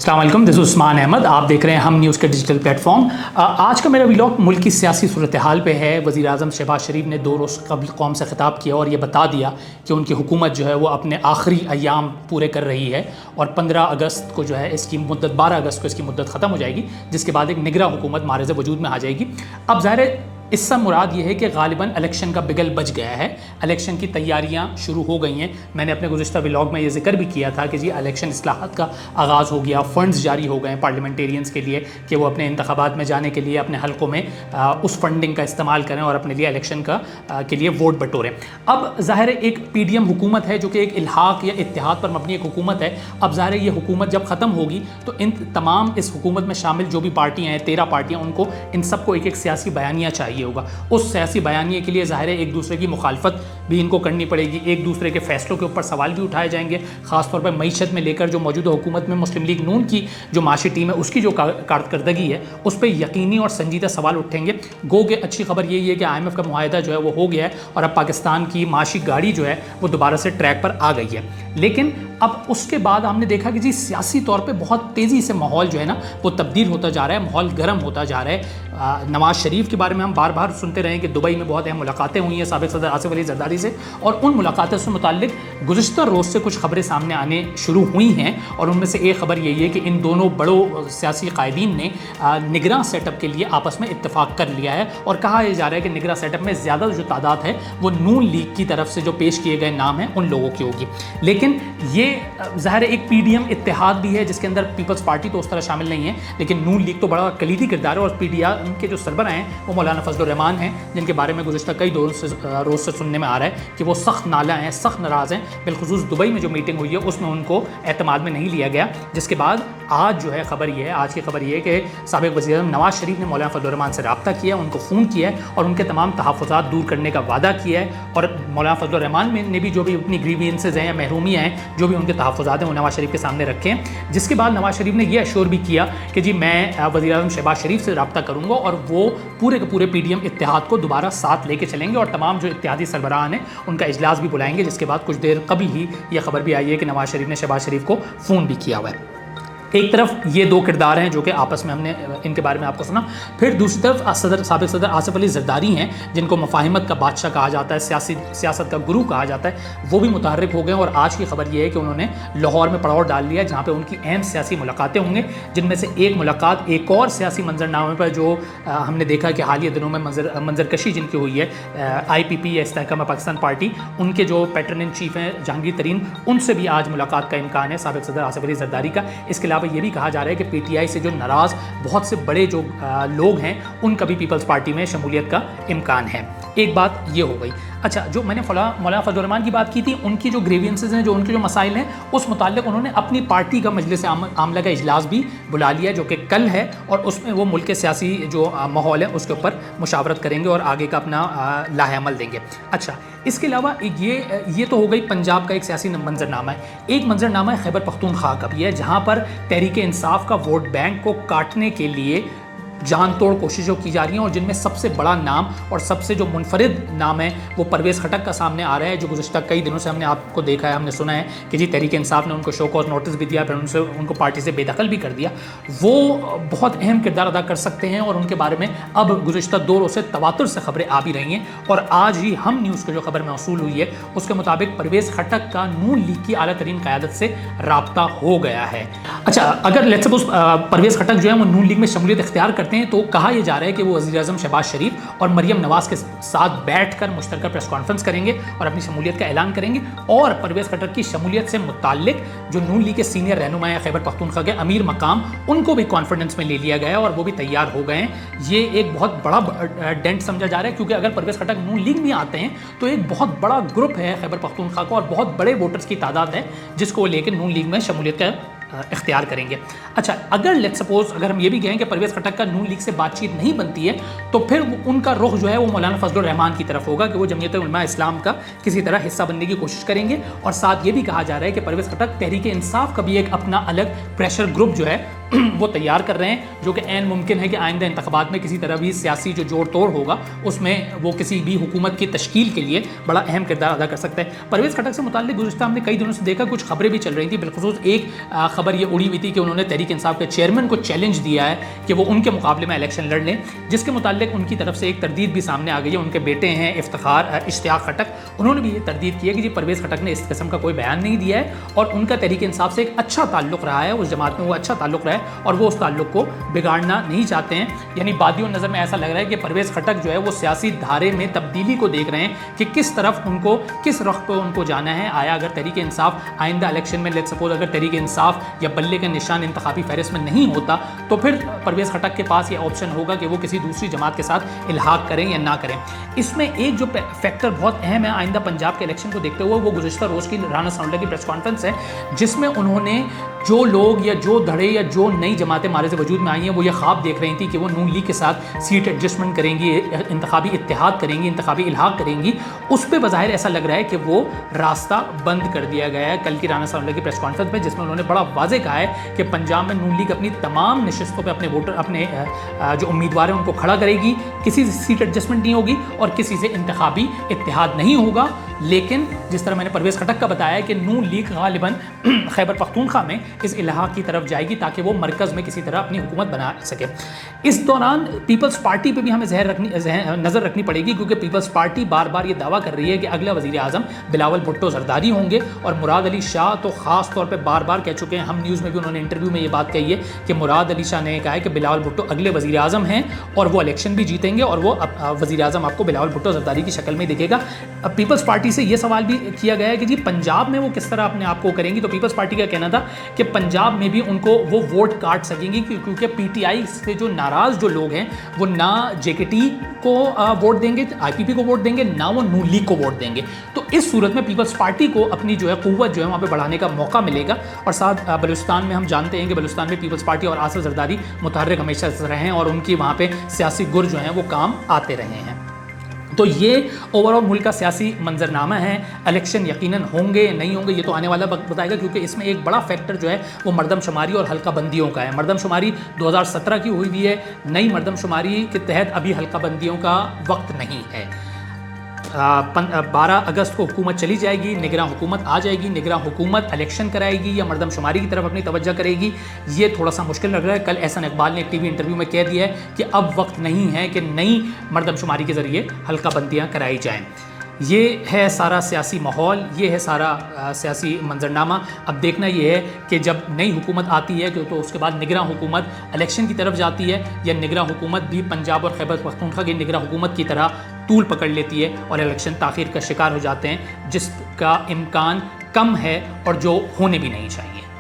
अस्सलाम वालेकुम, दिस उस्मान अहमद। आप देख रहे हैं हम न्यूज़ के डिजिटल प्लेटफॉर्म। आज का मेरा व्लॉग मुल्क की सियासी सूरत हाल पे है। वज़ीर आज़म शहबाज शरीफ ने 2 रोज़ कबल कौम से ख़िताब किया और ये बता दिया कि उनकी हुकूमत जो है वो अपने आखिरी अयाम पूरे कर रही है और 15 अगस्त को जो है इसकी मुद्दत 12 अगस्त को इसकी मुद्दत ख़त्म हो जाएगी, जिसके बाद एक निगरां हुकूमत मारिज़ वजूद में आ जाएगी। अब ज़ाहिर है इससे मुराद ये है कि गालिबन इलेक्शन का बिगल बज गया है, इलेक्शन की तैयारियां शुरू हो गई हैं। मैंने अपने गुज़िश्ता व्लॉग में ये जिक्र भी किया था कि जी इलेक्शन इस्लाहात का आगाज़ हो गया, फ़ंड्स जारी हो गए हैं पार्लियामेंटेरियंस के लिए कि वो अपने इंतखाबात में जाने के लिए अपने हलकों में उस फंडिंग का इस्तेमाल करें और अपने लिए इलेक्शन के लिए वोट बटोरें। अब ज़ाहिर है एक PDM हुकूमत है जो कि एक इल्हाक या इत्तेहाद पर मबनी एक हुकूमत है। अब ज़ाहिर है ये हुकूमत जब ख़त्म होगी तो इन तमाम इस हुकूमत में शामिल जो भी पार्टियाँ हैं, 13 पार्टियाँ, उनको इन सबको एक एक सियासी बयानिया चाहिए होगा। उस सियासी बयानिए के लिए ज़ाहिर है एक दूसरे की मुखालफत भी इनको करनी पड़ेगी, एक दूसरे के फैसलों के ऊपर सवाल भी उठाए जाएंगे। ख़ासतौर पर मईशत में लेकर जो मौजूदा हुकूमत में मुस्लिम लीग नून की जो माशी टीम है उसकी जो कारकर्दगी है उस पर यकीनी और संजीदा सवाल उठेंगे। गो के अच्छी खबर यही है कि IMF का मुआहदा जो है वो हो गया है और अब पाकिस्तान की माशी गाड़ी जो है वो दोबारा से ट्रैक पर आ गई है। लेकिन अब उसके बाद हमने देखा कि जी सियासी तौर पे बहुत तेज़ी से माहौल जो है ना वो तब्दील होता जा रहा है, माहौल गर्म होता जा रहा है। नवाज़ शरीफ के बारे में हम बार बार सुनते रहे कि दुबई में बहुत अहम मुलाकातें हुई हैं साबिक़ सदर आसिफ अली ज़रदारी से, और उन मुलाकातों से मुताल्लिक गुज़िश्ता रोज़ से कुछ खबरें सामने आने शुरू हुई हैं और उनमें से एक खबर यही है कि इन दोनों बड़ों सियासी कायदीन ने निगरां सेटअप के लिए आपस में इत्तेफाक कर लिया है और कहा यह जा रहा है कि निगरां सेटअप में ज़्यादा जो तादाद है वो नून लीग की तरफ से जो पेश किए गए नाम हैं उन लोगों की होगी। लेकिन ये ज़ाहिर है एक PDM इत्तेहाद भी है जिसके अंदर पीपल्स पार्टी तो उस तरह शामिल नहीं है, लेकिन नून लीग तो बड़ा कलीदी किरदार है और PDM के जो सरबराह हैं वो मौलाना फजल रहमान हैं, जिनके बारे में गुज़िश्ता कई रोज़ से सुनने में आ रहा है कि वो सख्त नाला हैं, सख्त नाराज़ हैं। बिलखुसूस दुबई में जो मीटिंग हुई है उसमें उनको एतमाद में नहीं लिया गया, जिसके बाद आज जो है खबर ये है, आज की खबर ये है कि साबिक़ वज़ीर आज़म नवाज़ शरीफ ने मौलाना फजल रहमान से रब्ता किया, उनको फ़ोन किया है और उनके तमाम तहफ़्फ़ुज़ात दूर करने का वादा किया है। और मौलाना फजल रहमान ने भी जो भी अपनी ग्रीवियंसेस हैं या महरूमियाँ हैं, जो भी उनके तहफ़्फ़ुज़ात हैं वो नवाज़ शरीफ के सामने रखे हैं। जिसके बाद नवाज़ शरीफ ने यह अश्योर भी किया कि जी मैं वज़ीर आज़म शहबाज शरीफ से रब्ता करूँगा और वो पूरे के पूरे PDM इत्तेहाद को दोबारा साथ लेके चलेंगे और तमाम जो इत्तेहादी सरबराह हैं उनका इजलास भी बुलाएंगे। जिसके बाद कुछ देर कबल ही यह खबर भी आई है कि नवाज़ शरीफ ने शहबाज शरीफ को फ़ोन भी किया हुआ है। एक तरफ ये 2 किरदार हैं जो कि आपस में हमने इनके बारे में आपको सुना, फिर दूसरी तरफ साबिक़ सदर आसिफ अली ज़रदारी हैं जिनको मुफ़ाहिमत का बादशाह कहा जाता है, सियासत का गुरु कहा जाता है, वो भी मुतहर्रिक हो गए और आज की खबर ये है कि उन्होंने लाहौर में पड़ाव डाल लिया जहाँ पे उनकी अहम सियासी मुलाकातें होंगी, जिनमें से एक मुलाकात एक और सियासी मंजरनामे पर जो हमने देखा कि हालिया दिनों में मंजरकशी जिनकी हुई है IPP या इस्तेहकाम पाकिस्तान पार्टी, उनके जो पैटर्न इन चीफ हैं जहांगीर तरीन, उनसे भी आज मुलाकात का इम्कान है साबिक़ सदर आसिफ अली ज़रदारी का। इसके अलावा ये भी कहा जा रहा है कि PTI से जो नाराज़ बहुत से बड़े जो लोग हैं उनका भी पीपल्स पार्टी में शमूलियत का इम्कान है। एक बात ये हो गई। अच्छा, जो मैंने मौलाना फजल रहमान की बात की थी, उनकी जो ग्रीवियंसेस हैं, जो उनके जो मसाइल हैं, उस मुताल्लिक उन्होंने अपनी पार्टी का मजलिस आमला का इजलास भी बुला लिया जो कि कल है और उसमें वो मुल्क के सियासी जो माहौल है उसके ऊपर मुशावरत करेंगे और आगे का अपना लाहेअमल देंगे। अच्छा, इसके अलावा ये तो हो गई पंजाब का एक सियासी मंजरनामा है। एक मंजरनामा है खैबर पख्तूनख्वा का भी है जहाँ पर तहरीक इंसाफ का वोट बैंक को काटने के लिए जान तोड़ कोशिशों की जा रही हैं और जिनमें सबसे बड़ा नाम और सबसे जो मुनफरिद नाम है वो परवेज़ खटक का सामने आ रहा है, जो गुज़िश्ता कई दिनों से हमने आपको देखा है, हमने सुना है कि जी तहरीक इंसाफ ने उनको शो कॉज नोटिस भी दिया, फिर उनको पार्टी से बेदखल भी कर दिया। वो बहुत अहम किरदार अदा कर सकते हैं और उनके बारे में अब गुज़िश्ता 2 रोज़ से तवातुर से खबरें आ भी रही हैं और आज ही हम न्यूज़ की जो खबर मौसूल हुई है उसके मुताबिक परवेज़ खटक का नून लीग की आला तरीन क़यादत से रब्ता हो गया है। अच्छा, अगर लेट्स सपोज परवेज़ खटक जो है वो नून लीग में शमूलियत इख्तियार करते हैं तो कहा यह जा रहा है कि वो वज़ीर आज़म शहबाज शरीफ और मरियम नवाज़ के साथ बैठकर मुश्तरका प्रेस कॉन्फ्रेंस करेंगे और अपनी शमूलियत का ऐलान करेंगे और परवेज़ खटक की शमूलियत से मुताल्लिक जो नून लीग के सीनियर रहनुमा हैं खैबर पख्तूनख्वा के अमीर मकाम, उनको भी कॉन्फिडेंस में ले लिया गया और वो भी तैयार हो गए हैं। ये एक बहुत बड़ा डेंट समझा जा रहा है क्योंकि अगर परवेज़ खटक नून लीग में आते हैं तो एक बहुत बड़ा ग्रुप है खैबर पख्तूनख्वा का और बहुत बड़े वोटर्स की तादाद है जिसको लेकर नून लीग में शमूलियत का इख्तियार करेंगे। अच्छा, अगर लेट्स सपोज अगर हम ये भी कहें कि परवेज़ खटक का नून लीग से बातचीत नहीं बनती है तो फिर उनका रुख जो है वो मौलाना फजल रहमान की तरफ होगा कि वो जमीयत उलमा इस्लाम का किसी तरह हिस्सा बनने की कोशिश करेंगे और साथ ये भी कहा जा रहा है कि परवेज़ खटक तहरीक इंसाफ का भी एक अपना अलग प्रेशर ग्रुप जो है وہ تیار کر رہے ہیں، جو کہ عین ممکن ہے کہ آئندہ انتخابات میں کسی طرح بھی سیاسی جو جوڑ توڑ ہوگا اس میں وہ کسی بھی حکومت کی تشکیل کے لیے بڑا اہم کردار ادا کر سکتا ہے۔ پرویز خٹک سے متعلق گزشتہ ہم نے کئی دنوں سے دیکھا، کچھ خبریں بھی چل رہی تھیں، بالخصوص ایک خبر یہ اڑی ہوئی تھی کہ انہوں نے تحریک انصاف کے چیئرمین کو چیلنج دیا ہے کہ وہ ان کے مقابلے میں الیکشن لڑ لیں، جس کے متعلق ان کی طرف سے ایک تردید بھی سامنے آ گئی ہے۔ ان کے بیٹے ہیں اشتیاق خٹک، انہوں نے بھی یہ تردید کی ہے کہ جی پرویز خٹک نے اس قسم کا کوئی بیان نہیں دیا ہے اور ان کا تحریک انصاف سے ایک اچھا تعلق رہا ہے، اس جماعت میں وہ اچھا تعلق رہا ہے اور وہ اس تعلق کو بگاڑنا نہیں چاہتے ہیں۔ یعنی بادیوں نظر میں ایسا لگ رہا ہے کہ پرویز خٹک جو ہے وہ سیاسی دھارے میں تبدیلی کو دیکھ رہے ہیں کہ کس طرف ان کو، کس رخ پہ ان کو جانا ہے۔ آیا اگر تحریک انصاف آئندہ الیکشن میں لیٹس سپوز اگر تحریک انصاف یا بلے کا نشان انتخابی فہرست میں نہیں ہوتا تو پھر پرویز خٹک کے پاس یہ آپشن ہوگا کہ وہ کسی دوسری جماعت کے ساتھ الحاق کریں یا نہ کریں۔ اس میں ایک جو فیکٹر بہت اہم ہے آئندہ پنجاب کے الیکشن کو دیکھتے ہوئے، وہ گزشتہ روز کی رانا ثناء اللہ کی پریس کانفرنس ہے، جس میں انہوں نے جو لوگ یا جو دھڑے یا جو نئی جماعتیں مارے سے وجود میں آئی ہیں وہ یہ خواب دیکھ رہی تھیں کہ وہ نون لیگ کے ساتھ سیٹ ایڈجسٹمنٹ کریں گی، انتخابی اتحاد کریں گی، انتخابی الحاق کریں گی، اس پہ بظاہر ایسا لگ رہا ہے کہ وہ راستہ بند کر دیا گیا ہے کل کی رانا ثناء اللہ کی پریس کانفرنس میں، جس میں انہوں نے بڑا واضح کہا ہے کہ پنجاب میں نون لیگ اپنی تمام نشستوں پہ اپنے جو امیدوار ہیں ان کو کھڑا کرے گی، کسی سے سیٹ ایڈجسٹمنٹ نہیں ہوگی اور کسی سے انتخابی اتحاد نہیں ہوگا۔ لیکن جس طرح میں نے پرویز خٹک کا بتایا کہ نون لیگ غالباً خیبر پختونخوا میں اس الحاق کی طرف جائے گی تاکہ وہ مرکز میں کسی طرح اپنی حکومت بنا سکے۔ اس دوران پیپلز پارٹی پہ بھی ہمیں نظر رکھنی پڑے گی، کیونکہ پیپلز پارٹی بار بار یہ دعویٰ کر رہی ہے کہ اگلا وزیر اعظم بلاول بھٹو زرداری ہوں گے، اور مراد علی شاہ تو خاص طور پہ بار بار کہہ چکے ہیں، ہم نیوز میں بھی انہوں نے انٹرویو میں یہ بات کہی ہے کہ مراد علی شاہ نے کہا ہے کہ بلاول بھٹو اگلے وزیر اعظم ہیں اور وہ الیکشن بھی جیتیں گے اور وہ وزیر اعظم آپ کو بلاول بھٹو زرداری کی شکل میں دکھے گا۔ پیپلز پارٹی سے یہ سوال بھی کیا گیا ہے کہ جی پنجاب میں وہ کس طرح اپنے آپ کو کریں گی، تو پیپلز پارٹی کا کہنا تھا کہ پنجاب میں بھی ان کو وہ ووٹ کاٹ سکیں گی، کیونکہ پی ٹی آئی سے جو ناراض جو لوگ ہیں وہ نہ جے کے ٹی کو ووٹ دیں گے، آئی پی پی کو ووٹ دیں گے، نہ وہ نون لیگ کو ووٹ دیں گے۔ تو اس صورت میں پیپلز پارٹی کو اپنی جو ہے قوت جو ہے وہاں پہ بڑھانے کا موقع ملے گا۔ اور ساتھ بلوچستان میں ہم جانتے ہیں کہ بلوچستان میں پیپلز پارٹی اور آصف زرداری متحرک ہمیشہ سے رہے ہیں اور ان کی وہاں پہ سیاسی گر جو ہیں وہ کام آتے رہے ہیں۔ تو یہ اوور آل ملک کا سیاسی منظرنامہ ہے۔ الیکشن یقیناً ہوں گے نہیں ہوں گے یہ تو آنے والا وقت بتائے گا، کیونکہ اس میں ایک بڑا فیکٹر جو ہے وہ مردم شماری اور حلقہ بندیوں کا ہے۔ مردم شماری 2017 کی ہوئی ہے، نئی مردم شماری کے تحت ابھی حلقہ بندیوں کا وقت نہیں ہے۔ 12 اگست کو حکومت چلی جائے گی، نگراں حکومت آ جائے گی، نگراں حکومت الیکشن کرائے گی یا مردم شماری کی طرف اپنی توجہ کرے گی، یہ تھوڑا سا مشکل لگ رہا ہے۔ کل احسن اقبال نے ایک ٹی وی انٹرویو میں کہہ دیا ہے کہ اب وقت نہیں ہے کہ نئی مردم شماری کے ذریعے حلقہ بندیاں کرائی جائیں۔ یہ ہے سارا سیاسی ماحول، یہ ہے سارا سیاسی منظرنامہ۔ اب دیکھنا یہ ہے کہ جب نئی حکومت آتی ہے تو اس کے بعد نگراں حکومت الیکشن کی طرف جاتی ہے یا نگراں حکومت بھی پنجاب اور خیبر پختونخوا کی نگراں حکومت کی طرح طول پکڑ لیتی ہے اور الیکشن تاخیر کا شکار ہو جاتے ہیں، جس کا امکان کم ہے اور جو ہونے بھی نہیں چاہیے۔